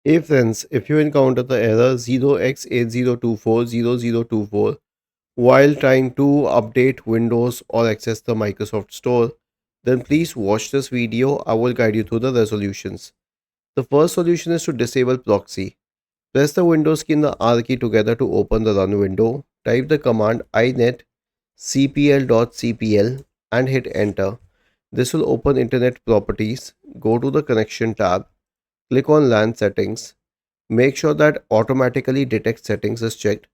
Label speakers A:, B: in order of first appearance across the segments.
A: If you encounter the error 0x80240024 while trying to update Windows or access the Microsoft Store, then please watch this video. I will guide you through the resolutions. The first solution is to disable proxy. Press the Windows key and the R key together to open the run window. Type the command inet cpl.cpl and hit enter. This will open Internet Properties. Go to the Connection tab. Click on LAN settings. Make sure that automatically detect settings is checked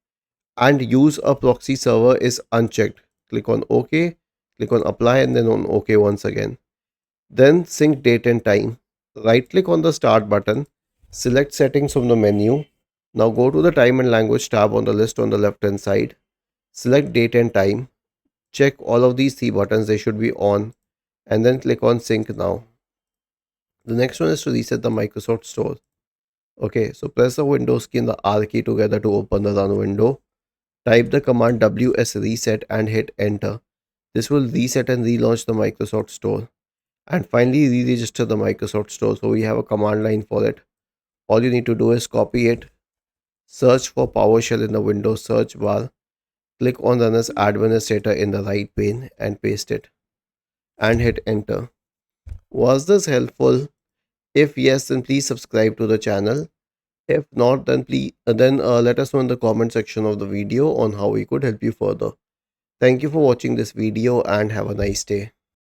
A: and use a proxy server is unchecked. Click on OK, click on apply and then on OK once again. Then sync date and time. Right click on the start button, select settings from the menu. Now go to the time and language tab on the list on the left hand side. Select date and time. Check all of these three buttons, they should be on, and then click on sync now. The next one is to reset the Microsoft Store. Okay, so press the Windows key and the R key together to open the run window. Type the command ws reset and hit enter. This will reset and relaunch the Microsoft Store. And finally re-register the Microsoft Store. So we have a command line for it. All you need to do is copy it, search for PowerShell in the Windows search bar, click on run as administrator in the right pane and paste it and hit enter. Was this helpful? If yes, then please subscribe to the channel. If not, then let us know in the comment section of the video on how we could help you further. Thank you for watching this video and have a nice day.